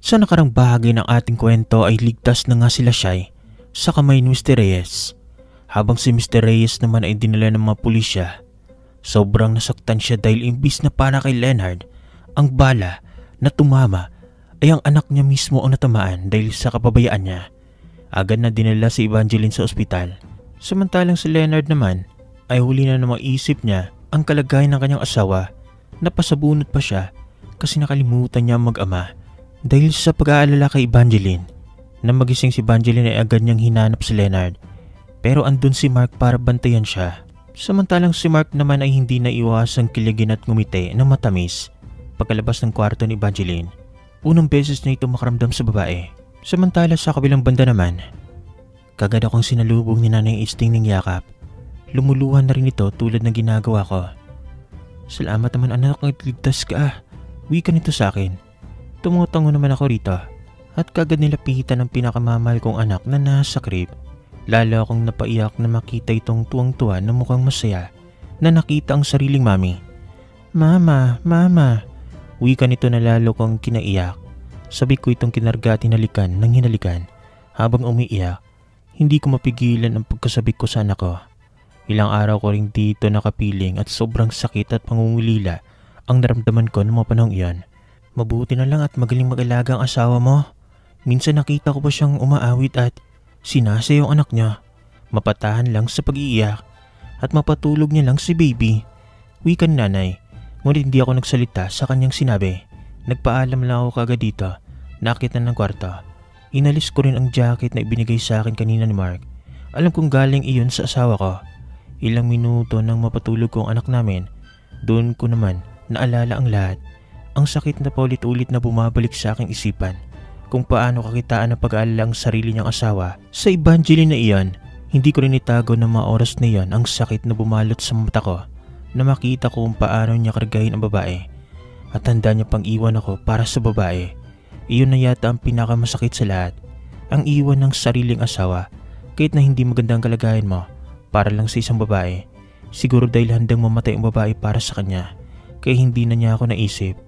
Sa nakarang bahagi ng ating kwento ay ligtas na nga sila Shai sa kamay ni Mr. Reyes. Habang si Mr. Reyes naman ay dinala ng mga pulisya. Sobrang nasaktan siya dahil imbis na para kay Leonard, ang bala na tumama ay ang anak niya mismo ang natamaan dahil sa kapabayaan niya. Agad na dinala si Evangeline sa ospital. Samantalang si Leonard naman ay huli na namang isip niya ang kalagayan ng kanyang asawa. Napasabunot pa siya kasi nakalimutan niya mag-ama. Dahil sa pag-aalala kay Evangeline, na magising si Evangeline ay agad niyang hinanap si Leonard. Pero andun si Mark para bantayan siya. Samantalang si Mark naman ay hindi naiwasang kiligin at ngumiti ng matamis pagkalabas ng kwarto ni Evangeline. Unang beses na ito makaramdam sa babae. Samantala sa kabilang banda naman, kagad akong sinalubong ni Nanay Isting ng yakap. Lumuluhan na rin ito tulad ng ginagawa ko. Salamat naman anak, ligtas ka. Uwi ka nito sa akin. Tumutango naman ako rito at kagad nilapitan ang pinakamamahal kong anak na nasa crib. Lalo akong napaiyak na makita itong tuwang-tuwa na mukhang masaya na nakita ang sariling mami. Mama, mama. Uwi ka nito na lalo kong kinaiyak. Sabi ko itong kinarga at hinalikan ng hinalikan. Habang umiiyak, hindi ko mapigilan ang pagkasabi ko sa anak ko. Ilang araw ko rin dito nakapiling at sobrang sakit at pangungulila ang naramdaman ko noong mga panahong iyon. Mabuti na lang at magaling mag-alaga ang asawa mo. Minsan nakita ko pa siyang umaawit at sinasay yung anak niya. Mapatahan lang sa pag-iiyak at mapatulog niya lang si baby. Uwi ka nanay, ngunit hindi ako nagsalita sa kanyang sinabi. Nagpaalam lang ako kagad dito, nakita ng kwarto. Inalis ko rin ang jacket na ibinigay sa akin kanina ni Mark. Alam kong galing iyon sa asawa ko. Ilang minuto nang mapatulog ko ang anak namin, doon ko naman naalala ang lahat. Ang sakit na paulit-ulit na bumabalik sa aking isipan kung paano kakitaan ng pag-aalala ang sarili niyang asawa. Sa Evangeline na iyon, hindi ko rin itago ng mga oras na iyon ang sakit na bumalot sa mata ko na makita ko kung paano niya kargahin ang babae at handa niya pang iwan ako para sa babae. Iyon na yata ang pinakamasakit sa lahat, ang iwan ng sariling asawa kahit na hindi maganda ang kalagayan mo para lang sa isang babae. Siguro dahil handang mamatay ang babae para sa kanya kaya hindi na niya ako naisip.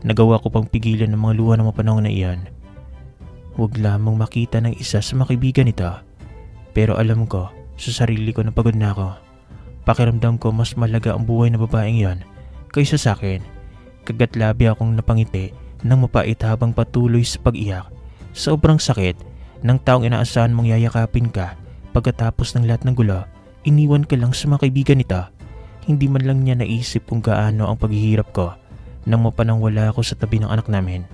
Nagawa ko pang pigilan ng mga luha ng mga panahon na iyon. Huwag lamang makita ng isa sa mga kaibigan nito. Pero alam ko sa sarili ko na pagod na ako. Pakiramdam ko mas malaga ang buhay ng babaeng iyon kaysa sa akin. Kagatlabi akong napangiti ng mapait habang patuloy sa pag-iyak. Sobrang sakit ng taong inaasahan mong yayakapin ka pagkatapos ng lahat ng gulo. Iniwan ka lang sa mga kaibigan nito. Hindi man lang niya naisip kung gaano ang paghihirap ko nang mapanang wala ako sa tabi ng anak namin.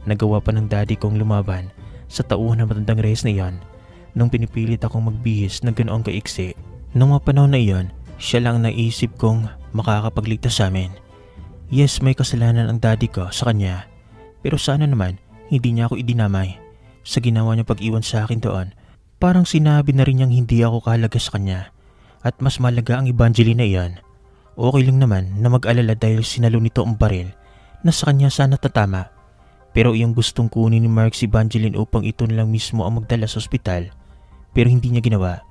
Nagawa pa ng daddy kong lumaban sa tauhan ng matandang Reyes na iyon nung pinipilit akong magbihis na ganoong kaiksi. Nung mga panahon na iyon, siya lang naisip kong makakapagligtas sa amin. Yes, may kasalanan ang daddy ko sa kanya. Pero sana naman, hindi niya ako idinamay. Sa ginawa niya pag-iwan sa akin doon, parang sinabi na rin niyang hindi ako kahalaga sa kanya. At mas malaga ang Evangeline na iyon. Okay lang naman na mag-alala dahil sinalo nito ang baril na sa kanya sana tatama. Pero iyong gustong kunin ni Mark si Evangeline upang ito lang mismo ang magdala sa ospital. Pero hindi niya ginawa.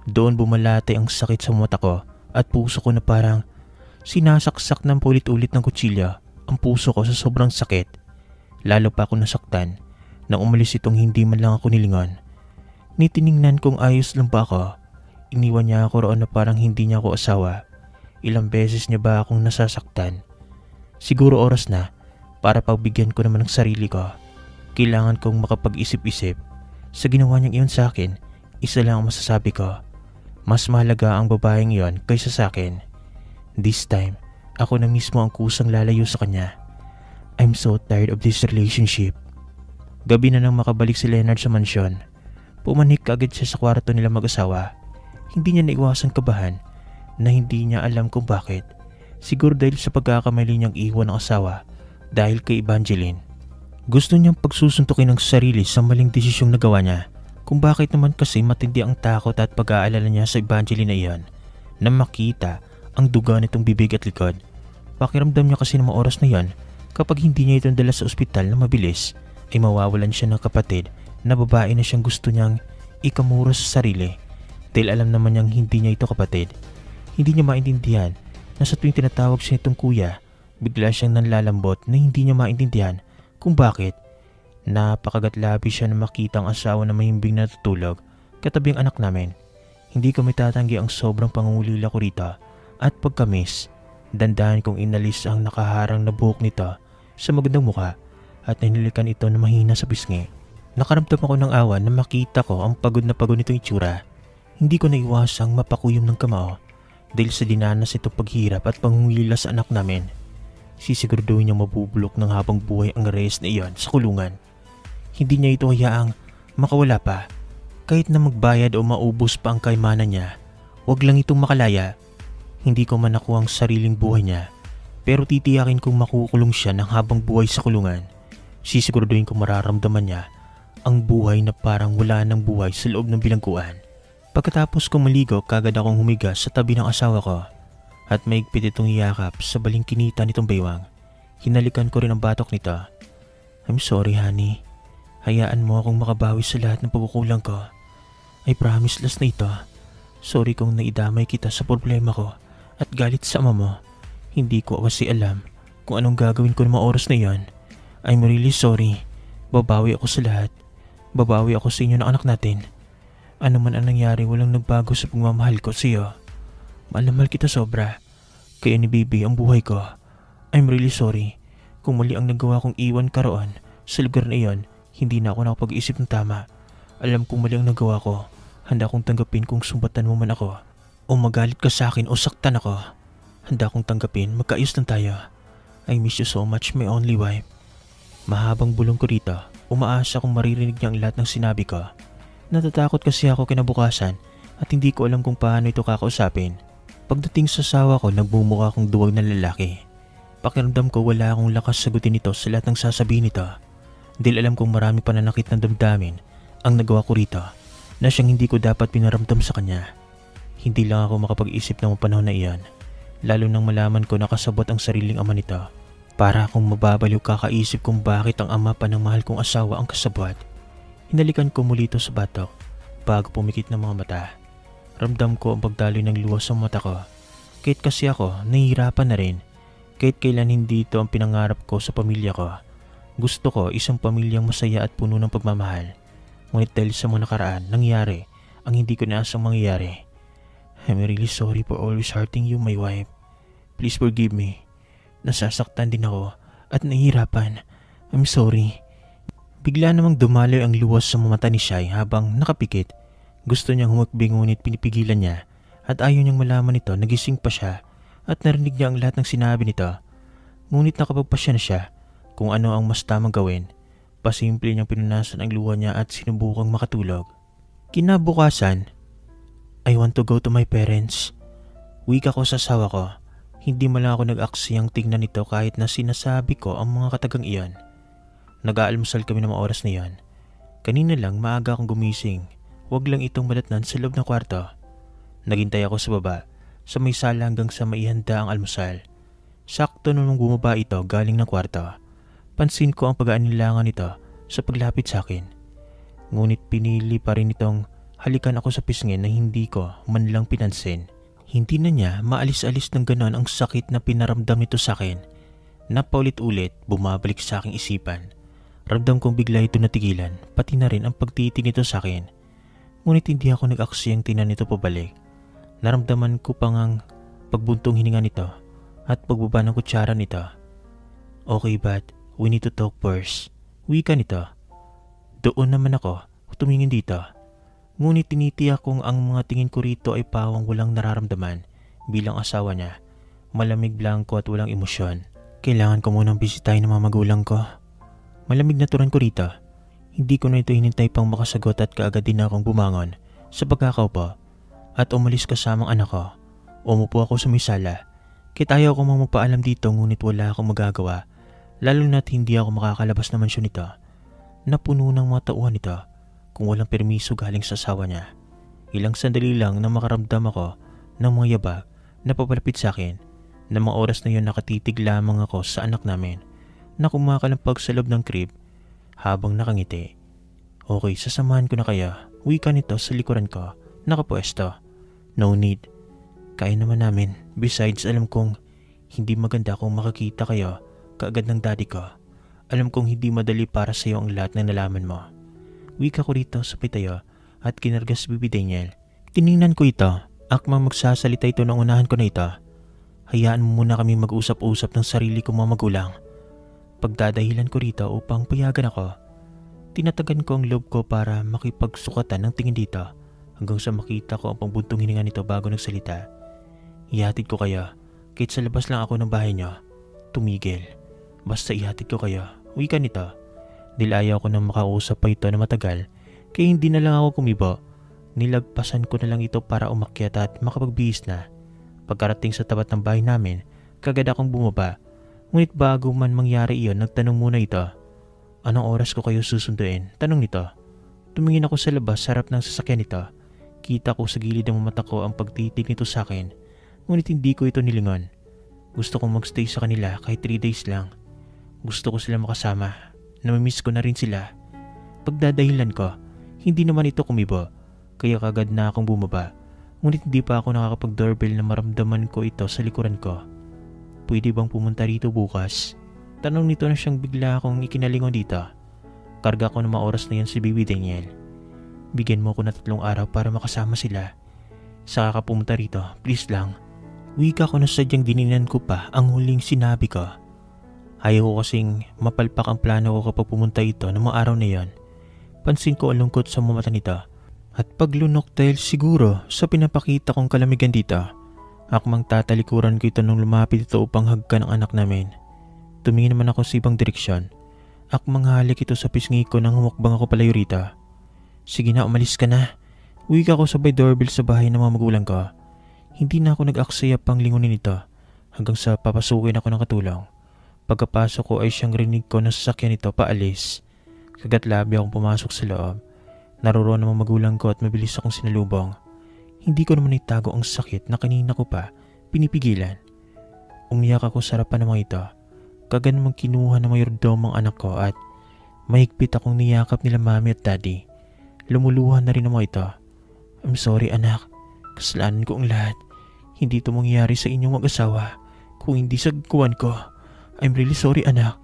Doon bumalatay ang sakit sa mata ko at puso ko na parang sinasaksak ng paulit-ulit ng kutsilyo ang puso ko sa sobrang sakit. Lalo pa ako nasaktan nang umalis itong hindi man lang ako nilingon. Nitiningnan kung ayos lang ba ako. Iniwan niya ako roon na parang hindi niya ako asawa. Ilang beses niya ba akong nasasaktan? Siguro oras na para pagbigyan ko naman ng sarili ko. Kailangan kong makapag-isip-isip. Sa ginawa niyang iyon sa akin, isa lang ang masasabi ko. Mas mahalaga ang babaeng iyon kaysa sa akin. This time, ako na mismo ang kusang lalayo sa kanya. I'm so tired of this relationship. Gabi na nang makabalik si Leonard sa mansyon. Pumanik agad siya sa kwarto nila mag-asawa. Hindi niya naiwasang kabahan na hindi niya alam kung bakit. Siguro dahil sa pagkakamali niyang iwan ng asawa dahil kay Evangeline. Gusto niyang pagsusuntukin ng sarili sa maling desisyong nagawa niya. Kung bakit naman kasi matindi ang takot at pag-aalala niya sa Evangeline na iyon na makita ang duga nitong bibig at likod. Pakiramdam niya kasi ng mga oras na iyon kapag hindi niya itong dala sa ospital na mabilis ay mawawalan siya ng kapatid na babae na siyang gusto niyang ikamura sa sarili dahil alam naman niyang hindi niya ito kapatid. Hindi niya maintindihan na sa tuwing tinatawag siya itong kuya, bigla siyang nanlalambot na hindi niya maintindihan kung bakit Napakagatlabi siya na makita ang asawa na mahimbing natutulog katabi ang anak namin. Hindi ko matatanggi ang sobrang pangungulila ko rito at pagkamis. Dandahan kong inalis ang nakaharang na buhok nito sa magandang muka at nanilikan ito na mahina sa pisngi. Nakaramdam ako ng awa na makita ko ang pagod na pagod nitong itsura. Hindi ko naiwasang mapakuyom ng kamao dahil sa dinanas itong paghirap at pangungulila sa anak namin. Sisiguraduhin niyang mabubulok ng habang buhay ang Reyes na iyon sa kulungan. Hindi niya ito hayaang makawala pa. Kahit na magbayad o maubos pa ang kaymanan niya, wag lang itong makalaya. Hindi ko man nakuha ang sariling buhay niya, pero titiyakin kong makukulong siya ng habang buhay sa kulungan. Sisiguraduhin kong mararamdaman niya ang buhay na parang wala ng buhay sa loob ng bilangguan. Pagkatapos kong maligo, kagad akong humiga sa tabi ng asawa ko at maigpit itong iyakap sa balingkinita nitong baywang. Hinalikan ko rin ang batok nito. I'm sorry honey. Hayaan mo akong makabawi sa lahat ng pagkukulang ko. I promise last na ito. Sorry kung naidamay kita sa problema ko at galit sa ama mo. Hindi ko kasi alam kung anong gagawin ko ng mga oras na iyon. I'm really sorry. Babawi ako sa lahat. Babawi ako sa inyo ng anak natin. Ano man ang nangyari, walang nagbago sa pagmamahal ko sa iyo. Mahal kita sobra. Kaya ni baby ang buhay ko. I'm really sorry. Kung mali ang nagawa kong iwan ka roon sa lugar na iyon, hindi na ako nakapag-isip ng tama. Alam kong mali ang nagawa ko. Handa akong tanggapin kung sumbatan mo man ako. O magalit ka sa akin o saktan ako. Handa akong tanggapin, magkaayos lang tayo. I miss you so much, my only wife. Mahabang bulong ko rito. Umaasa kong maririnig niya ang lahat ng sinabi ko. Natatakot kasi ako kinabukasan at hindi ko alam kung paano ito kakausapin. Pagdating sa asawa ko, nagbumukha akong duwag na lalaki. Pakiramdam ko wala akong lakas sagutin ito sa lahat ng sasabihin nito. Dahil alam kong marami pananakit ng damdamin ang nagawa ko rito na siyang hindi ko dapat pinaramdam sa kanya. Hindi lang ako makapag-isip ng panahon na iyon, lalo nang malaman ko nakasabot ang sariling ama nito. Para akong mababaliw kakaisip kung bakit ang ama pa ng mahal kong asawa ang kasabot. Hinalikan ko muli ito sa batok bago pumikit ng mga mata. Ramdam ko ang pagdaloy ng luha sa mata ko. Kahit kasi ako, nahihirapan na rin. Kahit kailan hindi ito ang pinangarap ko sa pamilya ko. Gusto ko isang pamilyang masaya at puno ng pagmamahal. Ngunit dahil sa mga nakaraan, nangyari ang hindi ko naasang mangyayari. I'm really sorry for always hurting you, my wife. Please forgive me. Nasasaktan din ako at nahihirapan. I'm sorry. Bigla namang dumaloy ang luwas sa mata ni Shai habang nakapikit. Gusto niyang humakbing ngunit pinipigilan niya at ayaw niyang malaman nito. Nagising pa siya at narinig niya ang lahat ng sinabi nito. Ngunit nakapagpasya na siya kung ano ang mas tamang gawin. Pasimple niyang pinunasan ang luha niya at sinubukang makatulog. Kinabukasan, I want to go to my parents. Wika ko sa asawa ko. Hindi man lang ako nag-aksiyang tingnan nito kahit na sinasabi ko ang mga katagang iyon. Nag-aalmusal kami ng mga oras na iyon. Kanina lang maaga akong gumising. Huwag lang itong malatnan sa loob ng kwarto. Naghintay ako sa baba, sa may sala hanggang sa maihanda ang almusal. Sakto nung bumaba ito galing ng kwarto. Pansin ko ang pag-aanilangan nito sa paglapit sa akin. Ngunit pinili pa rin itong halikan ako sa pisngi na hindi ko man lang pinansin. Hindi na niya maalis-alis ng ganon ang sakit na pinaramdam nito sa akin. Napaulit-ulit bumabalik sa aking isipan. Ramdam kong bigla ito natigilan, pati na rin ang pagtitig nito sa akin. Ngunit hindi ako nag-aksiyang tingnan nito pabalik. Naramdaman ko pang ang pagbuntong hininga nito at pagbaba ng kutsara nito. Okay, but we need to talk first. Wika nito. Doon naman ako tumingin dito. Ngunit tinitiyak kong ang mga tingin ko rito ay pawang walang nararamdaman bilang asawa niya. Malamig blanco at walang emosyon. Kailangan ko munang bisitahin ng mga magulang ko. Malamig na turan ko rito. Hindi ko na ito hinintay pang makasagot at kaagad din akong bumangon sa pagkakaupo at umalis kasamang anak ko. Umupo ako sa may sala. Kahit ayaw ko mang magpaalam dito ngunit wala akong magagawa. Lalo na't hindi ako makakalabas na mansyon nito. Napuno ng mga tauhan nito kung walang permiso galing sa asawa niya. Ilang sandali lang na makaramdam ako ng mga yabag na papalapit sa akin. Na mga oras na yun nakatitig lamang ako sa anak namin na kumakalampag sa loob ng crib habang nakangiti. Okay, sasamahan ko na kaya. Wika nito sa likuran ko. Nakapwesto. No need. Kaya naman namin. Besides, alam kong hindi maganda kung makakita kayo kaagad ng daddy ko. Alam kong hindi madali para sa iyo ang lahat ng nalaman mo. Wika ko rito sa pitayo at kinargas bibi Daniel. Tiningnan ko ito. Akmang magsasalita ito nang unahan ko na ito. Hayaan mo muna kami mag-usap-usap ng sarili kong mga magulang. Pagdadahilan ko rito upang payagan ako. Tinatagan ko ang loob ko para makipagsukatan ng tingin dito hanggang sa makita ko ang pambuntong hininga nito bago nagsalita. Ihatid ko kayo kahit sa labas lang ako ng bahay niyo. Tumigil. Basta ihatid ko kayo. Wika nito. Ayaw ko nang makausap pa ito na matagal kaya hindi na lang ako kumibo. Nilagpasan ko na lang ito para umakyat at makapagbihis na. Pagkarating sa tapat ng bahay namin, kagad akong bumaba. Ngunit bago man mangyari iyon, nagtanong muna ito. Anong oras ko kayo susunduin? Tanong nito. Tumingin ako sa labas sa harap ng sasakyan nito. Kita ko sa gilid ng mata ko ang pagtitig nito sa akin. Ngunit hindi ko ito nilingon. Gusto kong magstay sa kanila kahit 3 days lang. Gusto ko sila makasama. Namimiss ko na rin sila. Pagdadahilan ko, hindi naman ito kumibo. Kaya kagad na akong bumaba. Ngunit hindi pa ako nakakapag-doorbell na maramdaman ko ito sa likuran ko. Pwede bang pumunta rito bukas? Tanong nito na siyang bigla akong ikinalingon dito. Karga ko ng mga oras na yan si Baby Daniel. Bigyan mo ko na 3 araw para makasama sila. Saka ka pumunta rito, please lang. Wika ko na sadyang dininan ko pa ang huling sinabi ko. Ayaw ko kasing mapalpak ang plano ko kapag pumunta ito ng mga araw na yon. Pansin ko ang lungkot sa mga mata nito. At paglunok dahil siguro sa pinapakita kong kalamigan dito. Akmang tatalikuran ko ito nung lumapit ito upang hagkan ang anak namin. Tumingin naman ako sa ibang direksyon. Akmang halik ito sa pisngi ko nang humakbang ako palayo rito. Sige na, umalis ka na. Wika ko sabay doorbell sa bahay ng mga magulang ko. Hindi na ako nag-aksaya pang lingunin ito hanggang sa papasukin ako ng katulong. Pagkapasok ko ay siyang rinig ko na sasakyan ito paalis. Kagat labi akong pumasok sa loob. Naroon ang mga magulang ko at mabilis akong sinalubong. Hindi ko naman itago ang sakit na kanina ko pa pinipigilan. Umiyak ako sa harapan ng mga ito. Kagan namang kinuha ng mayordomong anak ko at mahigpit akong niyakap nila mami at daddy. Lumuluhan na rin ang mga ito. I'm sorry anak, kasalanan ko ang lahat. Hindi ito mangyayari sa inyong mag-asawa kung hindi sa gagawin ko. I'm really sorry anak.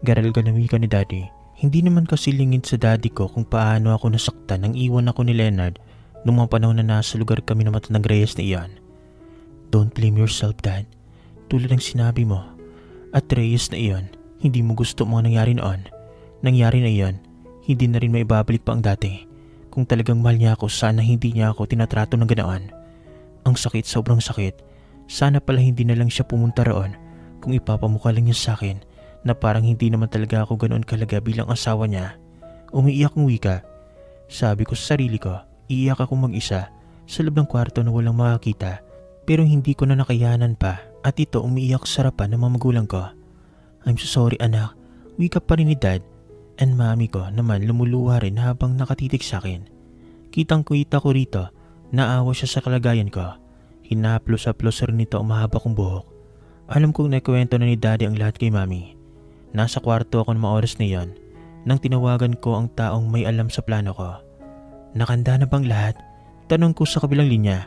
Garal-galami ka ni daddy. Hindi naman kasi lingid sa daddy ko kung paano ako nasaktan nang iwan ako ni Leonard noong mga panahon na nasa lugar kami ng matandang Reyes na iyon. Don't blame yourself, Dad. Tulad ng sinabi mo, at Reyes na iyon, hindi mo gusto mga nangyari noon. Nangyari na iyon, hindi na rin maibabalik pa ang dati. Kung talagang mahal niya ako, sana hindi niya ako tinatrato ng ganoon. Ang sakit, sobrang sakit. Sana pala hindi na lang siya pumunta roon kung ipapamukha lang niya sa akin na parang hindi naman talaga ako ganoon kalaga bilang asawa niya. Umiiyak ng wika. Sabi ko sa sarili ko, iiyak ako mag-isa sa loob ng kwarto na walang makakita. Pero hindi ko na nakayanan pa at ito umiiyak sa harapan ng mga magulang ko. I'm so sorry anak. Wika pa rin ni Dad. And mami ko naman lumuluha rin habang nakatitig sa akin. Kitang-kita ko rito, naawa siya sa kalagayan ko. Hinaplos-aplos rin nito ang mahaba kong buhok. Alam kong nakwento na ni Daddy ang lahat kay mami. Nasa kwarto ako ng mga oras na iyon nang tinawagan ko ang taong may alam sa plano ko. Nakanda na bang lahat? Tanong ko sa kabilang linya.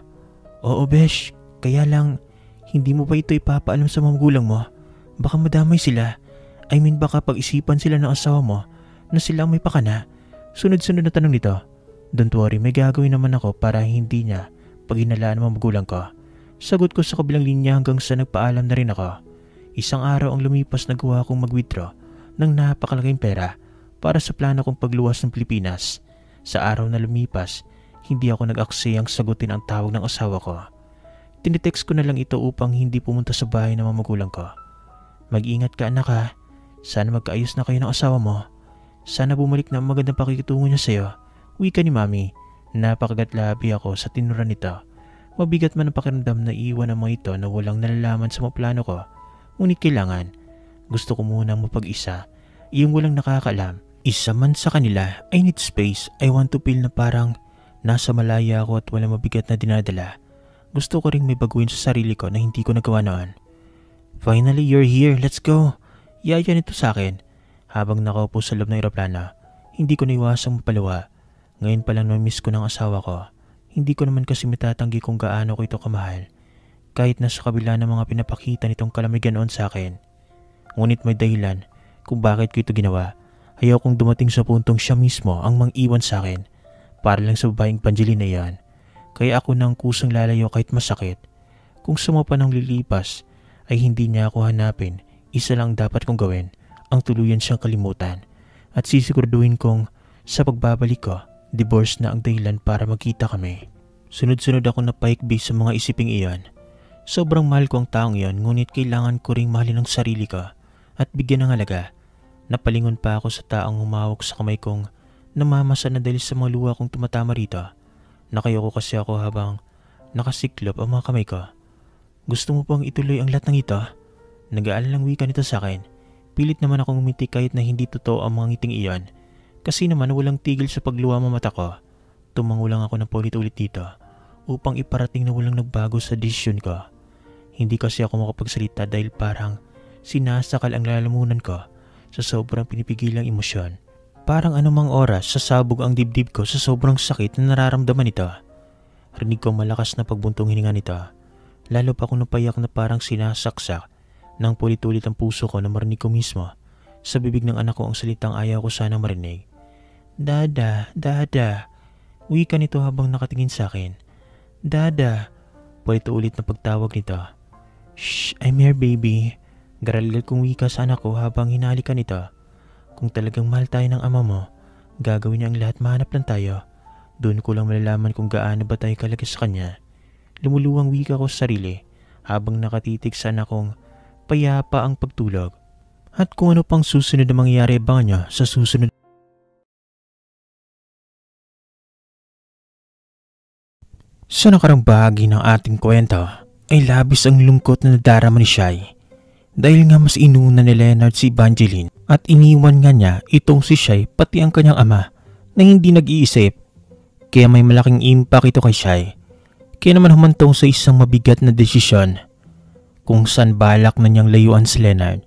Oo besh, kaya lang hindi mo ba ito ipapaalam sa mga magulang mo? Baka madamay sila. I mean baka pag-isipan sila ng asawa mo na sila may pakana. Sunod-sunod na tanong nito. Don't worry, may gagawin naman ako para hindi niya paghinalaan ng mga magulang ko. Sagot ko sa kabilang linya hanggang sa nagpaalam na rin ako. Isang araw ang lumipas na gawa kong mag-withdraw ng napakalaking pera para sa plano kong pagluwas ng Pilipinas. Sa araw na lumipas, hindi ako nag-aksayang sagutin ang tawag ng asawa ko. Tinitext ko na lang ito upang hindi pumunta sa bahay ng mga magulang ko. Mag-ingat ka anak ha. Sana magkaayos na kayo ng asawa mo. Sana bumalik na ang magandang pakikitungo niya sa'yo. Wika ni mami. Napakagatlabi ako sa tinura nito. Mabigat man ang pakiramdam na iwan ang mga ito na walang nalalaman sa mga plano ko. Ngunit kailangan. Gusto ko munang mapag-isa. Yung walang nakakaalam. Isa man sa kanila, I need space. I want to feel na parang nasa malaya ako at walang mabigat na dinadala. Gusto ko ring may baguhin sa sarili ko na hindi ko nagawa noon. Finally, you're here. Let's go. Yaya nito sa akin. Habang nakaupo sa loob ng eroplano, hindi ko naiwasang mapaluwa. Ngayon pa lang na-miss ko ng asawa ko. Hindi ko naman kasi matatanggi kung gaano ko ito kamahal. Kahit na sa kabila ng mga pinapakita nitong kalamigan noon sa akin. Ngunit may dahilan kung bakit ko ito ginawa. Ayaw kong dumating sa puntong siya mismo ang mang-iwan sa akin para lang sa babaeng Evangeline na yan. Kaya ako nang kusang lalayo kahit masakit. Kung sumapan ng lilipas ay hindi niya ako hanapin, isa lang dapat kong gawin, ang tuluyan siyang kalimutan. At sisiguraduhin kong sa pagbabalik ko, divorce na ang dahilan para magkita kami. Sunod-sunod ako napaikbi sa mga isiping iyon. Sobrang mahal ko ang taong iyon, ngunit kailangan ko ring mahalin ang sarili ko at bigyan ng halaga. Napalingon pa ako sa taong humawak sa kamay kong namamasa na dahil sa mga luha kong tumatama rito. Nakayoko kasi ako habang nakasiklop ang mga kamay ko. Gusto mo pang ituloy ang lahat ng ito? Nag-aalalang wika nito sa akin. Pilit naman akong umiti kahit na hindi totoo ang mga ngiting iyon. Kasi naman walang tigil sa pagluha ng mata ko. Tumango lang ako ng paulit-ulit dito upang iparating na walang nagbago sa desisyon ko. Hindi kasi ako makapagsalita dahil parang sinasakal ang lalamunan ko sa sobrang pinipigilang emosyon. Parang anumang oras sasabog ang dibdib ko sa sobrang sakit na nararamdaman nito. Rinig ko malakas na pagbuntong hininga nito. Lalo pa akong napayak na parang sinasaksak ng pulit-ulit ang puso ko na marinig ko mismo sa bibig ng anak ko ang salitang ayaw ko sana marinig. Dada, dada. Wika nito habang nakatingin sa akin. Dada. Pulit-ulit na pagtawag nito. Shh, I'm here baby. Garalgal kong wika sa anak ko habang hinalikan ito. Kung talagang mahal tayo ng ama mo, gagawin niya ang lahat mahanap lang tayo. Doon ko lang malalaman kung gaano ba tayo kalaki sa kanya. Lumuluwang wika ko sa sarili habang nakatitig sa anak kong payapa ang pagtulog. At kung ano pang susunod na mangyayari abangan niyo sa susunod. Sa nakarang bahagi ng ating kwento ay labis ang lungkot na nadarama ni Shai. Dahil nga mas inuna ni Leonard si Evangeline at iniwan nga niya itong si Shai pati ang kanyang ama na hindi nag-iisip. Kaya may malaking impact ito kay Shai. Kaya naman humantong sa isang mabigat na desisyon kung saan balak na niyang layuan si Leonard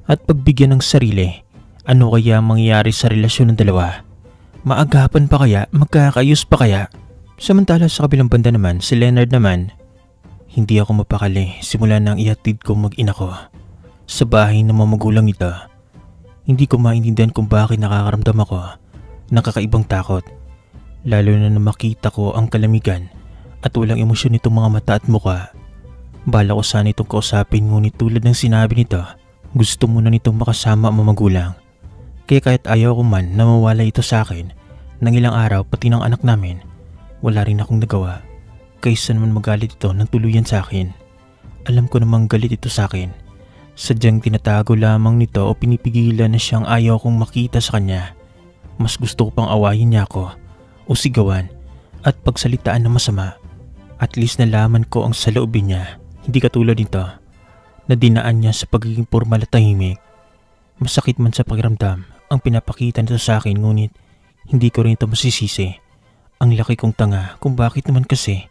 at pagbigyan ng sarili. Ano kaya mangyayari sa relasyon ng dalawa? Maagapan pa kaya? Magkakayos pa kaya? Samantala sa kabilang banda naman, si Leonard naman, hindi ako mapakali simula nang ihatid ko mag-ina ko sa bahay ng mga magulang nito. Hindi ko maintindihan kung bakit nakakaramdam ako ng kakaibang takot, lalo na makita ko ang kalamigan at walang emosyon nitong mga mata at muka. Bala ko sana itong kausapin ngunit tulad ng sinabi nito, gusto muna nitong makasama ang mga magulang. Kaya kahit ayaw ko man na mawala ito sa akin ng ilang araw pati ng anak namin, wala rin akong nagawa kaysa naman magalit ito ng tuluyan sa akin. Alam ko namang galit ito sa akin. Sadyang tinatago lamang nito o pinipigilan na siyang ayaw kong makita sa kanya. Mas gusto ko pang awayin niya ako o sigawan at pagsalitaan na masama. At least nalaman ko ang saloobin niya, hindi katulad nito na dinaan niya sa pagiging formal at tahimik. Masakit man sa pakiramdam ang pinapakita nito sa akin ngunit hindi ko rin ito masisisi. Ang laki kong tanga kung bakit naman kasi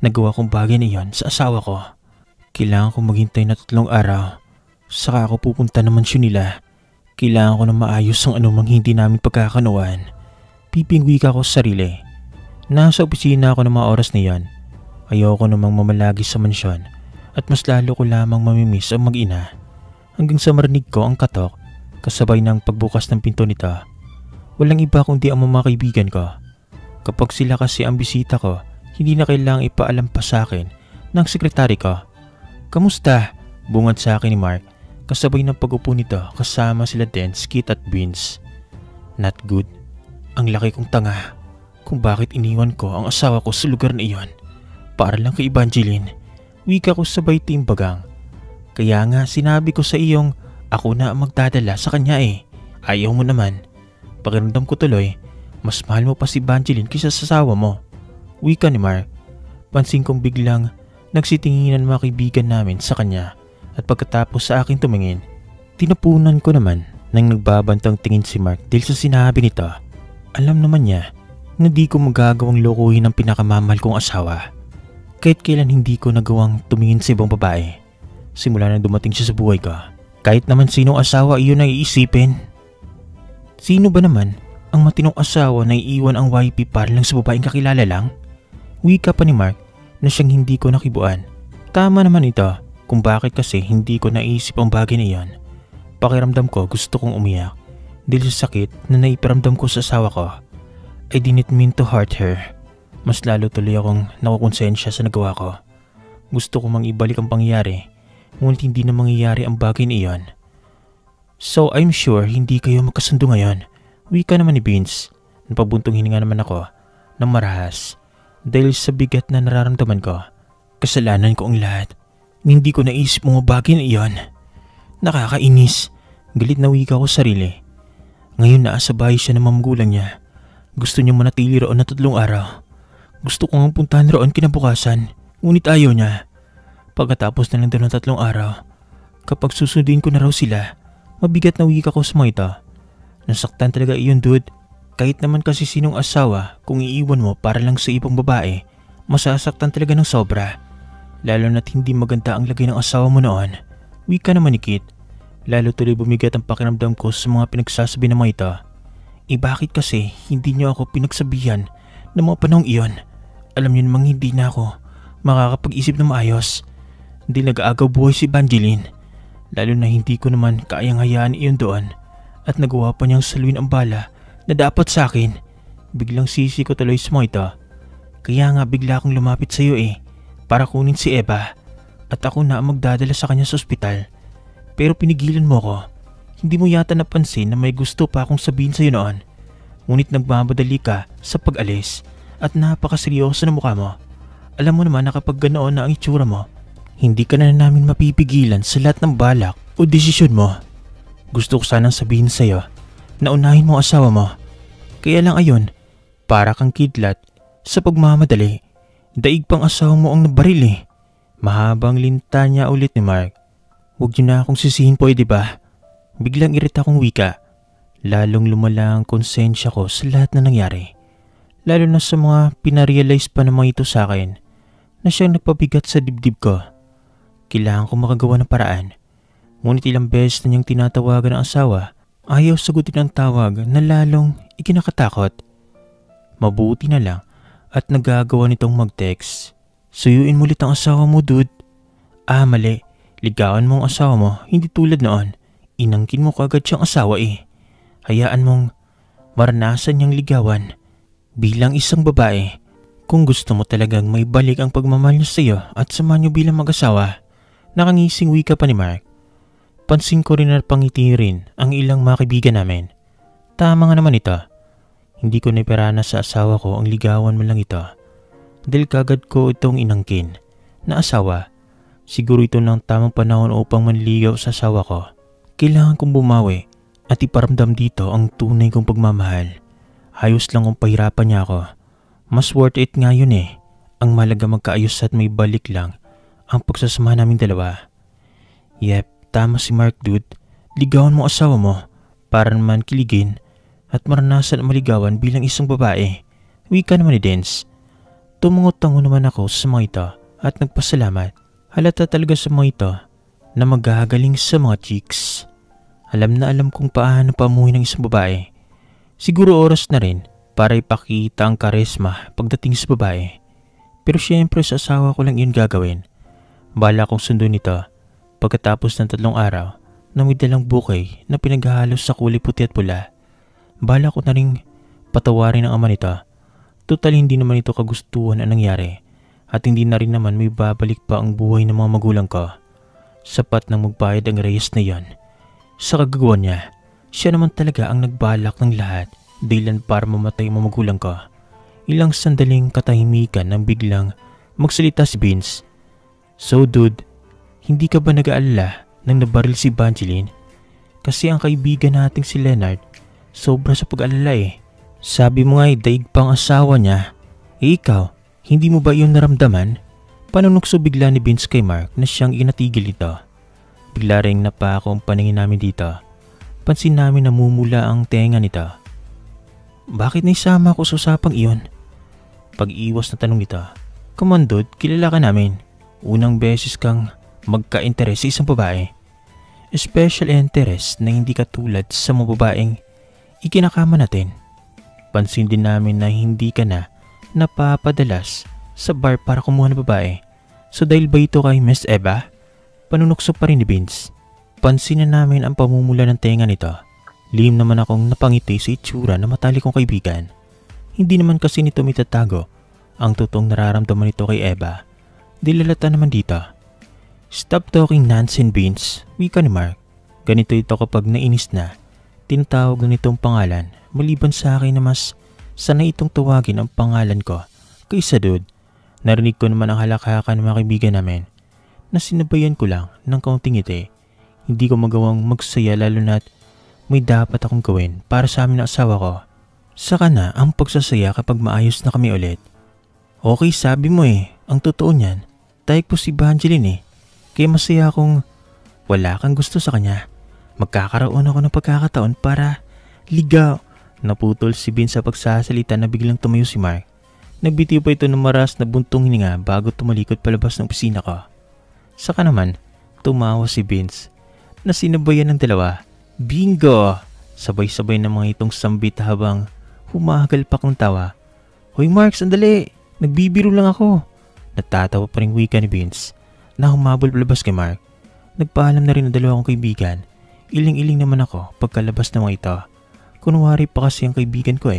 nagawa kong bagay na iyon sa asawa ko. Kailangan kong maghintay na 3 araw. Saka ako pupunta na mansyon nila. Kailangan ko na maayos ang anumang hindi namin pagkakanuan. Pipingwi ka ko sa sarili. Nasa opisina ako ng mga oras na yan. Ayoko namang mamalagi sa mansyon at mas lalo ko lamang mamimiss ang mag-ina. Hanggang sa marinig ko ang katok kasabay ng pagbukas ng pinto nito. Walang iba kundi ang mga kaibigan ko. Kapag sila kasi ang bisita ko, hindi na kailangang ipaalam pa sa akin ng sekretary ko. Kamusta? Bungad sa akin ni Mark kasabay ng pag-upo nito kasama sila Dance, Kit at Beans. Not good. Ang laki kong tanga kung bakit iniwan ko ang asawa ko sa lugar na iyon para lang kay Evangeline. Wika ko sabay timbagang. Kaya nga sinabi ko sa iyong ako na ang magdadala sa kanya eh. Ayaw mo naman. Pakiramdam ko tuloy, mas mahal mo pa si Evangeline kaysa sa asawa mo. Wika ni Mark. Pansin kong biglang nagsitinginan mga kaibigan namin sa kanya at pagkatapos sa akin tumingin, tinapunan ko naman nang nagbabantang tingin si Mark dahil sa sinabi nito. Alam naman niya na di ko magagawang lokohin ang pinakamamahal kong asawa. Kahit kailan hindi ko nagawang tumingin sa ibang babae simula nang dumating siya sa buhay ko. Kahit naman sinong asawa iyon ay iisipin. Sino ba naman ang matinong asawa na iiwan ang wife para lang sa babaeng kakilala lang? Wika pa ni Mark na siyang hindi ko nakibuan. Tama naman ito kung bakit kasi hindi ko naisip ang bagay na iyon. Pakiramdam ko gusto kong umiyak dahil sa sakit na naiparamdam ko sa asawa ko. I didn't mean to hurt her. Mas lalo tuloy akong nakukonsensya sa nagawa ko. Gusto ko mang ibalik ang pangyayari, ngunit hindi na mangyayari ang bagay na iyon. So I'm sure hindi kayo magkasundo ngayon. Wika naman ni Vince. Napabuntong hininga naman ako ng marahas dahil sa bigat na nararamdaman ko. Kasalanan ko ang lahat. Hindi ko naisip mga bagay na iyon. Nakakainis. Galit na wika ko sarili. Ngayon na sa bahay siya ng magulang niya. Gusto niya manatili roon na 3 araw. Gusto ko ngang puntahan roon kinabukasan, ngunit ayaw niya. Pagkatapos na lang doon ng 3 araw, kapag susundin ko na raw sila, mabigat na wika ko sa mga ito. Nasaktan talaga iyon, dude. Kahit naman kasi sinong asawa, kung iiwan mo para lang sa ibang babae, masasaktan talaga ng sobra. Lalo na't hindi maganda ang lagay ng asawa mo noon. Wika naman ni Kit. Lalo tuloy bumigat ang pakiramdam ko sa mga pinagsasabi ng mga ito. Bakit kasi hindi niyo ako pinagsabihan ng mga panahong iyon? Alam niyo namang hindi na ako makakapag-isip na maayos. Hindi nag-aagaw buhay si Evangeline. Lalo na hindi ko naman kayang hayaan iyon doon. At nagawa pa niyang saluin ang bala na dapat sa akin. Biglang sisi ko tuloy sa mga ito. Kaya nga bigla akong lumapit sa iyo para kunin si Eva. At ako na ang magdadala sa kanya sa ospital. Pero pinigilan mo ko. Hindi mo yata napansin na may gusto pa akong sabihin sa iyo noon. Ngunit nagmamadali ka sa pag-alis at napakaseryoso na mukha mo. Alam mo naman na kapag ganoon na ang itsura mo, hindi ka na namin mapipigilan sa lahat ng balak o desisyon mo. Gusto ko sanang sabihin sa iyo na unahin mo ang asawa mo. Kaya lang ayon, para kang kidlat sa pagmamadali. Daig pang asawa mo ang nabaril Mahabang linta niya ulit ni Mark. Huwag niyo na akong sisihin po ba? Biglang irita kong wika. Lalong lumala ang konsensya ko sa lahat na nangyari. Lalo na sa mga pinarealize pa naman ito sa akin na siyang nagpabigat sa dibdib ko. Kailangan ko makagawa ng paraan. Ngunit ilang beses na niyang tinatawagan ang asawa, ayaw sagutin ang tawag na lalong ikinakatakot. Mabuti na lang at nagagawa nitong mag-text. Suyuin mo ulit ang asawa mo, dude. Mali. Ligawan mo ang asawa mo, hindi tulad noon. Inangkin mo kagad siyang asawa Hayaan mong maranasan niyang ligawan bilang isang babae. Kung gusto mo talagang may balik ang pagmamahal niya sa iyo at sama niyo bilang mag-asawa. Nakangising wika pa ni Mark. Pansin ko rin at pangiti rin ang ilang mga kaibigan namin. Tama nga naman ito. Hindi ko naipirana sa asawa ko ang ligawan mo lang ito. Dahil kagad ko itong inangkin na asawa. Siguro ito ng tamang panahon upang manligaw sa asawa ko. Kailangan kong bumawi at iparamdam dito ang tunay kong pagmamahal. Ayos lang kung pahirapan niya ako. Mas worth it nga yun Ang malaga magkaayos at may balik lang ang pagsasama naming dalawa. Yep, tama si Mark, dude. Ligawan mo asawa mo para naman kiligin at maranasan ang maligawan bilang isang babae. Wika naman ni Dance. Tumungot-tango naman ako sa mga ito at nagpasalamat. Halata talaga sa mga ito na maghahagaling sa mga chicks. Alam na alam kung paano pamuhay ng isang babae. Siguro oras na rin para ipakita ang karisma pagdating sa babae. Pero syempre sa asawa ko lang yun gagawin. Bala kong sundin ito pagkatapos ng 3 araw na may dalang bukay na pinaghahalos sa kulay puti at pula. Bala ko na rin patawarin ang ama nito. Total hindi naman ito kagustuhan ang nangyari at hindi na rin naman may babalik pa ang buhay ng mga magulang ko. Sapat nang magbayad ang Reyes na yon. Sa kagagawan niya, siya naman talaga ang nagbalak ng lahat dahilan para mamatay ang mga magulang ko. Ilang sandaling katahimikan nang biglang magsalita si Vince. So dude, hindi ka ba nag-aalala nang nabaril si Evangeline? Kasi ang kaibigan nating si Leonard, sobra sa pag-alala Sabi mo nga daig pang asawa niya. Ikaw, hindi mo ba iyon naramdaman? Panunukso bigla ni Vince kay Mark na siyang inatigil ito. Bigla ring napako ang paningin namin dito. Pansin namin na mumula ang tenga nito. Bakit naisama ko sa usapang iyon? Pag-iwas na tanong nito. Come on dude, kilala ka namin. Unang beses kang magka-interes sa isang babae. Special interest na hindi katulad sa mga babaeng ikinakama natin. Pansin din namin na hindi ka na napapadalas sa bar para kumuha ng babae. So dahil ba ito kay Miss Eva? Panunukso pa rin ni Vince. Pansin na namin ang pamumula ng tenga nito. Lihim naman akong napangiti sa itsura na matalik kong kaibigan. Hindi naman kasi nito mitatago ang totoong nararamdaman nito kay Eva. Dilalata naman dito. Stop talking nonsense, Vince. Wika ni Mark. Ganito ito kapag nainis na. Tinatawag na nitong pangalan maliban sa akin na mas sanay itong tawagin ang pangalan ko kaysa dude. Narinig ko naman ang halakhakan ng mga kaibigan namin na sinabayan ko lang ng kaunting ngiti. Hindi ko magawang magsaya lalo na't may dapat akong gawin para sa amin ng asawa ko. Saka na ang pagsasaya kapag maayos na kami ulit. Okay, sabi mo ang totoo niyan, tayag po si Evangeline kaya masaya akong wala kang gusto sa kanya. Magkakaroon ako ng pagkakataon para ligaw. Naputol si Vince sa pagsasalita na biglang tumayo si Mark. Nagbitiw pa ito ng maras na buntong hininga bago tumalikod palabas ng opisina ko. Saka naman, tumawa si Vince na sinabayan ng dalawa. Bingo! Sabay-sabay na mga itong sambit habang humahagalpak ng tawa. Hoy Mark, sandali! Nagbibiro lang ako. Natatawa pa rin wika ni Vince na humabol palabas kay Mark. Nagpaalam na rin ang dalawang kaibigan. Iling-iling naman ako pagkalabas ng mga ito. Kunwari pa kasi ang kaibigan ko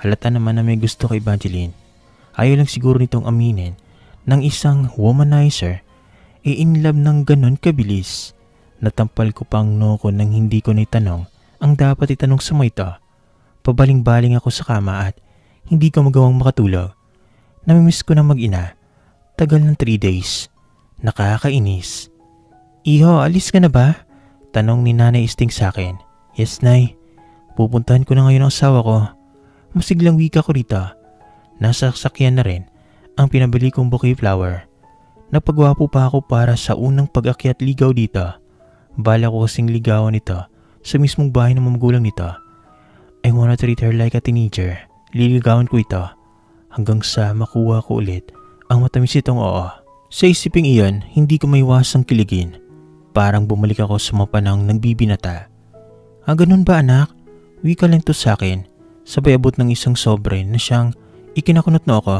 Halata naman na may gusto kay Evangeline. Ayaw lang siguro nitong aminin ng isang womanizer in love ng ganon kabilis. Natampal ko pang no ko nang hindi ko naitanong ang dapat itanong sa mga ito. Pabaling-baling ako sa kama at hindi ko magawang makatulog. Namimiss ko na mag-ina. Tagal ng 3 days. Nakakainis. Iho, alis ka na ba? Tanong ni Nanay Isting sa akin. Yes, Nay. Pupuntahan ko na ngayon ang asawa ko. Masiglang wika ko rito. Nasa sakyan na rin ang pinabili kong bouquet flower. Napagwapo pa ako para sa unang pag-akyat ligaw dito. Bala ko kasing ligawan nito sa mismong bahay ng magulang nito. I wanna treat her like a teenager. Liligawan ko ito hanggang sa makuha ko ulit ang matamis itong oo. Sa isiping iyon, hindi ko maiwasang kiligin. Parang bumalik ako sa mga panahong nagbibinata. Ganun ba anak? Wika lang to sa akin. Sabay abot ng isang sobre na siyang ikinakunot na ako.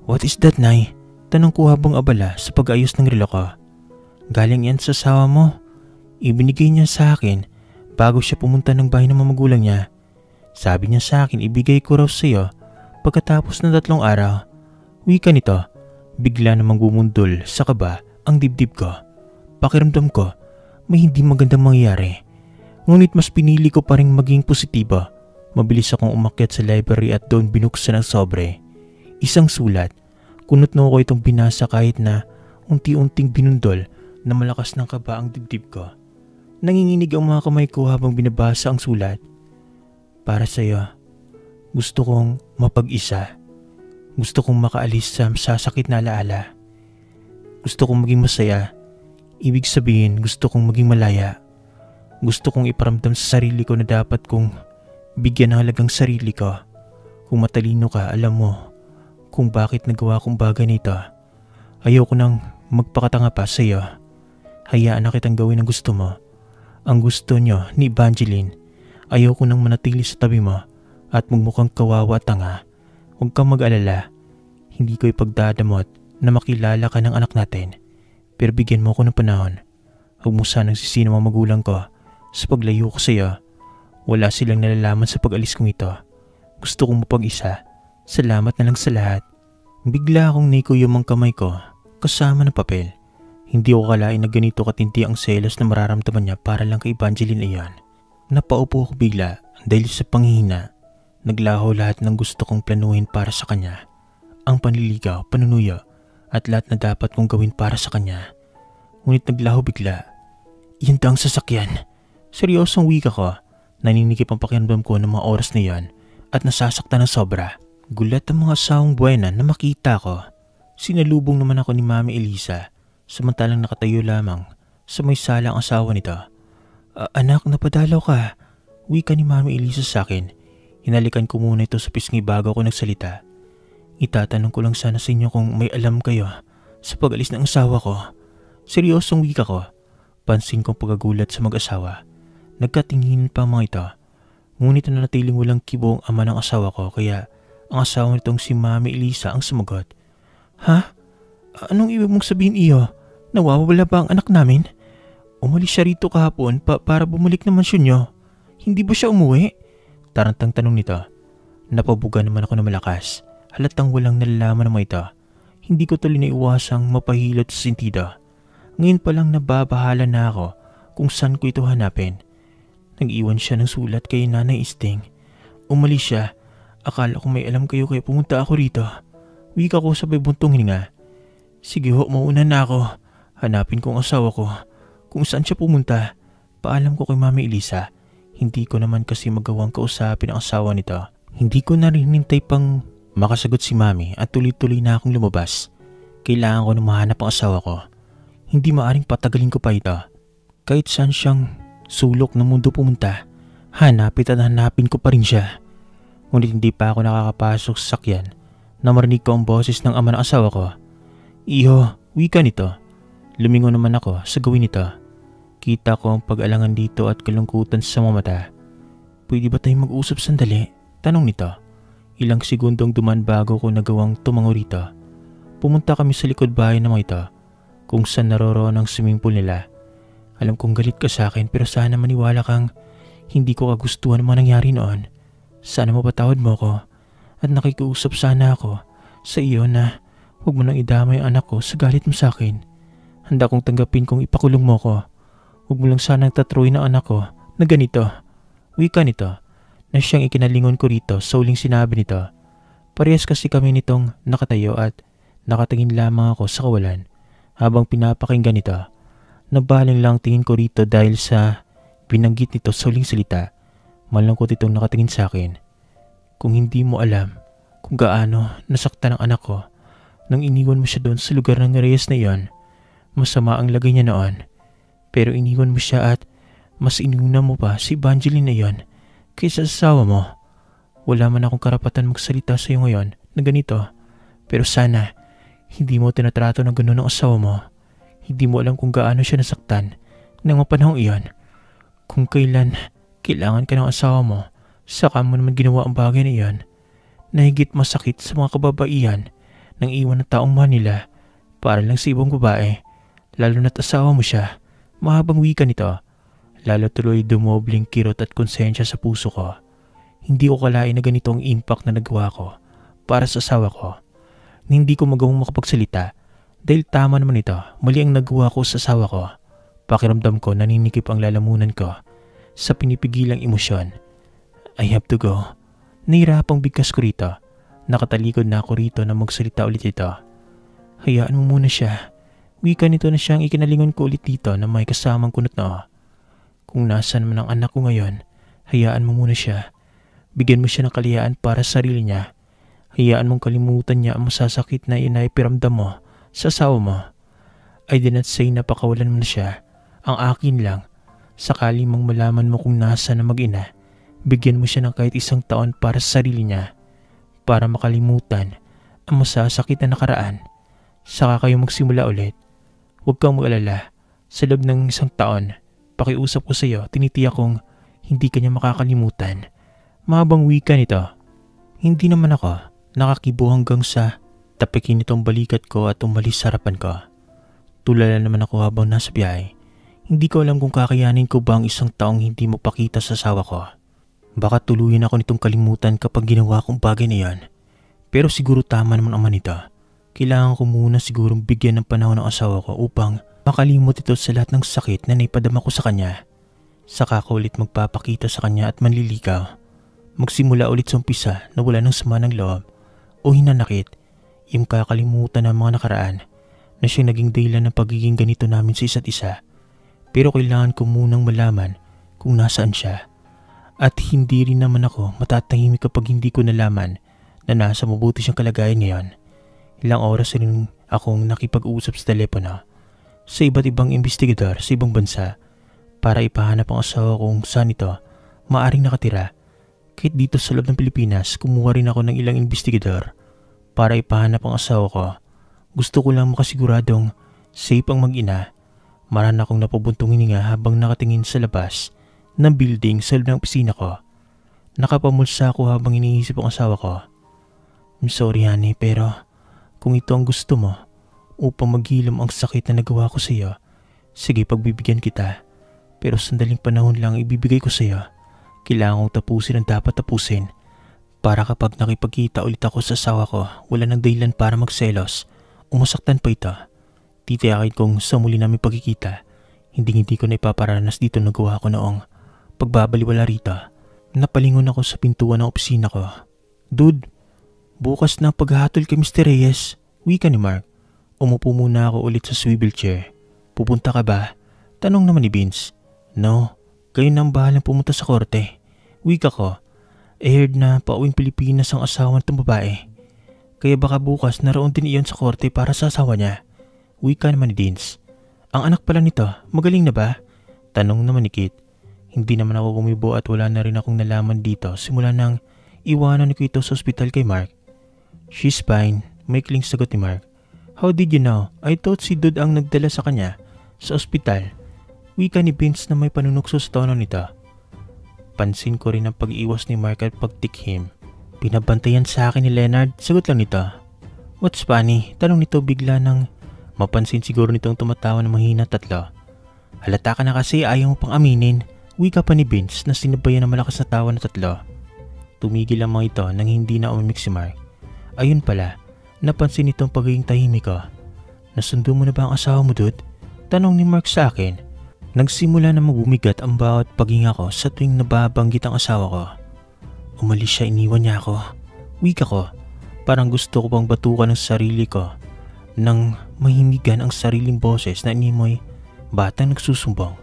What is that, Nay? Tanong ko habang abala sa pag-ayos ng relo ko. Galing yan sa asawa mo. Ibinigay niya sa akin bago siya pumunta ng bahay ng magulang niya. Sabi niya sa akin ibigay ko raw sa iyo pagkatapos ng 3 araw. Wika nito, bigla namang gumundol sa kaba ang dibdib ko. Pakiramdam ko may hindi magandang mangyayari. Ngunit mas pinili ko pa rin maging positibo. Mabilis akong umakyat sa library at doon binuksan ang sobre. Isang sulat. Kunot na ako itong binasa kahit na unti-unting binundol na malakas ng kaba ang dibdib ko. Nanginginig ang mga kamay ko habang binabasa ang sulat. Para sa iyo, gusto kong mapag-isa. Gusto kong makaalis sa sasakit na alaala. Gusto kong maging masaya. Ibig sabihin, gusto kong maging malaya. Gusto kong iparamdam sa sarili ko na dapat kong bigyan ng halagang sarili ko. Kung matalino ka, alam mo kung bakit nagawa kong bagay nito. Ayoko nang magpakatanga pa sa iyo. Hayaan na kitang gawin ang gusto mo. Ang gusto niyo ni Evangeline. Ayoko nang manatili sa tabi mo at magmukhang kawawa at tanga. Huwag kang mag-alala. Hindi ko ipagdadamot na makilala ka ng anak natin. Pero bigyan mo ako ng panahon. Huwag mo sanang sisihin ang mga magulang ko sa paglayo ko sa iyo. Wala silang nalalaman sa pag-alis kong ito. Gusto kong mapag-isa. Salamat na lang sa lahat. Bigla akong naikuyom ang kamay ko kasama ng papel. Hindi ko kalain na ganito katindi ang selos na mararamdaman niya para lang kay Evangeline iyon. Napaupo ako bigla dahil sa panghihina. Naglaho lahat ng gusto kong planuhin para sa kanya. Ang panliligaw, panunuyo at lahat na dapat kong gawin para sa kanya. Ngunit naglaho bigla. Iyan daw ang sasakyan. Seryosong wika ko. Naninikip ang pakiramdam ko ng mga oras na iyon at nasasaktan ng sobra. Gulat ang mga asawang buwena na makita ko. Sinalubong naman ako ni Mami Elisa samantalang nakatayo lamang sa may sala ang asawa nito. Anak, napadalaw ka. Wika ni Mami Elisa sa akin. Hinalikan ko muna ito sa pisngi bago ako nagsalita. Itatanong ko lang sana sa inyo kung may alam kayo sa pag-alis ng asawa ko. Seryosong wika ko. Pansin kong pagagulat sa mag-asawa. Nagkatingin pa mga ito. Ngunit nanatiling walang kibo ang ama ng asawa ko kaya ang asawa nitong si Mami Elisa ang sumagot. Ha? Anong ibig mong sabihin iyo? Nawawala ba ang anak namin? Umalis siya rito kahapon para bumalik naman siya niyo. Hindi ba siya umuwi? Tarantang tanong nito. Napabuga naman ako na malakas. Halatang walang nalalaman naman ito. Hindi ko tuloy naiwasang mapahilot sa sentido. Ngayon pa lang nababahala na ako kung saan ko ito hanapin. Nag-iwan siya ng sulat kay Nanay Isting. Umalis siya. Akala ko may alam kayo kaya pumunta ako rito. Wika ko sabay buntong hininga. Sige ho, mauna na ako. Hanapin ko ang asawa ko. Kung saan siya pumunta. Paalam ko kay Mami Elisa. Hindi ko naman kasi magawang kausapin ang asawa nito. Hindi ko na rin hintay pang makasagot si Mami at tuloy-tuloy na akong lumabas. Kailangan ko na mahanap ang asawa ko. Hindi maaring patagalin ko pa ito. Kahit saan siyang sulok ng mundo pumunta, hanapin at hanapin ko pa rin siya. Ngunit hindi pa ako nakakapasok sa sakyan na marinig ko ang boses ng ama ng asawa ko. Iho, wika nito. Lumingon naman ako sa gawin nito. Kita ko ang pag-alangan dito at kalungkutan sa mga mata. Pwede ba tayong mag-usap sandali? Tanong nito. Ilang segundong duman bago ko nagawang tumango rito. Pumunta kami sa likod bahay ng mga ito, kung saan naroroon ang swimming pool nila. Alam kong galit ka sa akin pero sana maniwala kang hindi ko kagustuhan ang mga nangyari noon. Sana mapatawad mo ko at nakikiusap sana ako sa iyo na huwag mo nang idamay ang anak ko sa galit mo sa akin. Handa kong tanggapin kung ipakulong mo ko. Huwag mo lang sanang tatruin ang anak ko na ganito. Wika nito. Na siyang ikinalingon ko rito sa uling sinabi nito. Parehas kasi kami nitong nakatayo at nakatingin lamang ako sa kawalan habang pinapakinggan nito. Nabaling lang tingin ko rito dahil sa binanggit nito sa uling salita. Malungkot itong nakatingin sa akin. Kung hindi mo alam kung gaano nasaktan ang anak ko nang iniwan mo siya doon sa lugar ng Reyes na iyon, masama ang lagay niya noon. Pero iniwan mo siya at mas inuna mo pa si Evangeline na iyon kaysa sa asawa mo. Wala man akong karapatan magsalita sa iyo ngayon na ganito. Pero sana, hindi mo tinatrato ng gano'n ang asawa mo. Hindi mo alam kung gaano siya nasaktan ng mga panahong iyon. Kung kailan kailangan ka ng asawa mo, saka mo naman ginawa ang bagay na iyon. Nahigit masakit sa mga kababaihan nang iwan ng taong mahal nila para lang sa ibang babae. Lalo na't asawa mo siya. Mahabang wika nito. Lalo tuloy dumobling kirot at konsensya sa puso ko. Hindi ko kalain na ganito ang impact na nagawa ko para sa asawa ko. Hindi ko magawang makapagsalita dahil tama naman ito. Mali ang nagawa ko sa asawa ko. Pakiramdam ko naninikip ang lalamunan ko sa pinipigilang emosyon. I have to go. Nahirapang bigkas ko rito. Nakatalikod na ako rito na magsalita ulit ito. Hayaan mo muna siya. Wika nito na siyang ikinalingon ko ulit dito na may kasamang kunot na. Kung nasan man ang anak ko ngayon, hayaan mo muna siya. Bigyan mo siya ng kaliyaan para sa sarili niya. Hayaan mong kalimutan niya ang masasakit na inaipiramdam mo sa asawa mo. I did not say na pakawalan mo na siya. Ang akin lang, sakali mong malaman mo kung nasa na mag-ina, bigyan mo siya ng kahit 1 taon para sa sarili niya. Para makalimutan ang masasakit na nakaraan. Saka kayo magsimula ulit. Huwag kang mag-alala. Sa loob ng 1 taon, pakiusap ko sa iyo, tinitiyak kong hindi ka niya makakalimutan. Mahabang wika nito. Hindi naman ako nakakibo hanggang sa tapikin itong balikat ko at umalis sa harapan ko. Tulala naman ako habang nasa biyahe. Hindi ko alam kung kakayanin ko ba ang 1 taong hindi magpakita sa asawa ko. Baka tuluyan ako nitong kalimutan kapag ginawa kong bagay na yan. Pero siguro tama naman ang manito. Kailangan ko muna sigurong bigyan ng panahon ng asawa ko upang makalimot ito sa lahat ng sakit na naipadama ko sa kanya. Saka ko ulit magpapakita sa kanya at manliligaw. Magsimula ulit sa umpisa na wala ng sama ng loob o hinanakit. Yung kakalimutan ng mga nakaraan na siyang naging dahilan ng pagiging ganito namin sa isa't isa. Pero kailangan ko munang malaman kung nasaan siya. At hindi rin naman ako matatahimik kapag hindi ko nalaman na nasa mabuti siyang kalagayan ngayon. Ilang oras rin akong nakipag-usap sa telepono sa iba't ibang investigador sa ibang bansa para ipahanap ang asawa kung saan ito maaring nakatira. Kahit dito sa loob ng Pilipinas, kumuha rin ako ng ilang investigador para ipahanap ang asawa ko. Gusto ko lang makasiguradong safe ang mag-ina. Maran akong napabuntong hininga habang nakatingin sa labas ng building sa loob ng opisina ko. Nakapamulsa ako habang iniisip ang asawa ko. I'm sorry honey, pero kung ito ang gusto mo upang maghilom ang sakit na nagawa ko sa iyo, Sige, pagbibigyan kita. Pero sandaling panahon lang ibibigay ko sa'yo. Kailangan kong tapusin ang dapat tapusin. Para kapag nakipagkita ulit ako sa asawa ko, wala nang dahilan para magselos. Umasaktan pa ito. Titiyakin kong sa muli namin pagkikita, hindi ko na ipaparanas dito nagawa ko noong pagbabaliwala rito. Napalingon ako sa pintuan ng opisina ko. Dude, bukas na paghahatol kay Mr. Reyes. Wika ni Mark. Umupo muna ako ulit sa swivel chair. Pupunta ka ba? Tanong naman ni Vince. No, kayo na ang bahalang pumunta sa korte. Wika ko. I-heard na pauwing Pilipinas ang asawa ng babae. Kaya baka bukas naroon din iyon sa korte para sa asawa niya. Wika naman ni Vince. Ang anak pala nito, magaling na ba? Tanong naman ni Kit. Hindi naman ako kumibo at wala na rin akong nalaman dito simula nang iwanan ko ito sa ospital kay Mark. She's fine, maikling sagot ni Mark. How did you know? I thought si Dude ang nagdala sa kanya sa ospital. Wika ni Vince na may panunukso sa tono nito. Pansin ko rin ang pag-iwas ni Mark at pagtikhim. Pinabantayan sa akin ni Leonard, sagot lang nito. What's funny? Tanong nito bigla nang mapansin siguro nitong tumatawa ng mahina tatlo. Halata ka na kasi ayaw mo pang aminin. Wika pa ni Vince na sinabayan ng malakas na tawa ng tatlo. Tumigil ang mga ito nang hindi na umimik si Mark. Ayun pala, napansin nitong pagiging tahimik ko. Nasundo mo na ba ang asawa mo, Dude? Tanong ni Mark sa akin. Nagsimula na mabumigat ang bawat paghinga ko sa tuwing nababanggit ang asawa ko. Umalis siya, iniwan niya ako. Wika ko, parang gusto ko pang batukan ng sarili ko nang mahimigan ang sariling boses na inimoy batang nagsusumbong.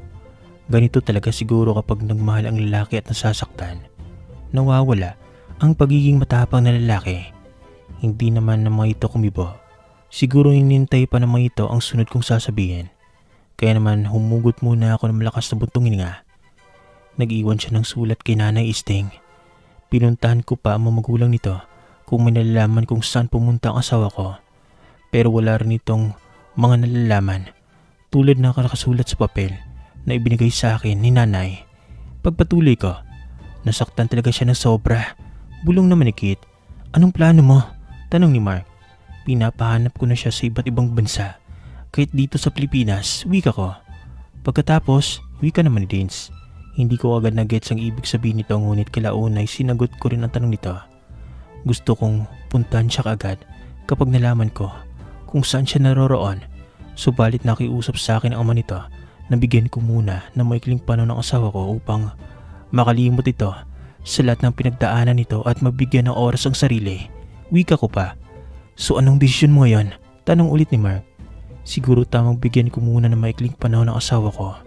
Ganito talaga siguro kapag nagmahal ang lalaki at nasasaktan. Nawawala ang pagiging matapang na lalaki. Hindi naman na mga ito kumibo. Siguro hinintay pa na mga ito ang sunod kong sasabihin. Kaya naman humugot muna ako ng malakas na buntong hininga. Nag-iwan siya ng sulat kay Nanay Isting. Pinuntahan ko pa ang mga magulang nito kung may nalalaman kung saan pumunta ang asawa ko. Pero wala rin itong mga nalalaman tulad na nakasulat sa papel na ibinigay sa akin ni Nanay. Pagpatuloy ko, nasaktan talaga siya ng sobra. Bulong naman ni Kit. Anong plano mo? Tanong ni Mark. Pinapahanap ko na siya sa iba't ibang bansa. Kahit dito sa Pilipinas, wika ko. Pagkatapos, wika naman ni Vince. Hindi ko agad na-gets ang ibig sabihin nito, ngunit kalaunay sinagot ko rin ang tanong nito. Gusto kong puntahan siya kaagad kapag nalaman ko kung saan siya naroroon. Subalit nakiusap sa akin ang ama nito na bigyan ko muna ng maikling panahon ng asawa ko upang makalimot ito sa lahat ng pinagdaanan nito at mabigyan ng oras ang sarili. Wika ko pa. So anong desisyon mo ngayon? Tanong ulit ni Mark. Siguro tamang bigyan ko muna ng maikling panahon ng asawa ko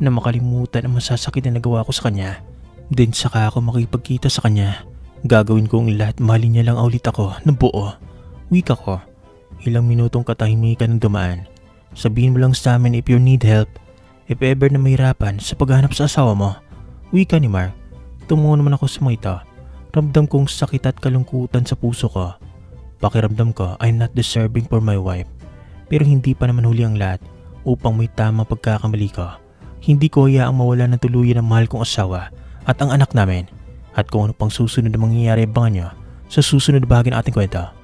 na makalimutan ang masasakit na nagawa ko sa kanya. Then saka ako makipagkita sa kanya. Gagawin ko ang lahat, mahalin niya lang ulit ako ng buo. Wika ko. Ilang minutong katahimikan ng dumaan. Sabihin mo lang sa amin if you need help. If ever na mahirapan sa paghanap sa asawa mo. Wika ni Mark. Tumungo naman ako sa mga ito. Ramdam kong sakit at kalungkutan sa puso ko. Pakiramdam ko I'm not deserving for my wife. Pero hindi pa naman huli ang lahat upang may tamang pagkakamali ko. Hindi ko hayaang mawala ng tuluyan ang mahal kong asawa at ang anak namin. At kung ano pang susunod na mangyayari, abangan nyo sa susunod na bahagi ng ating kwento.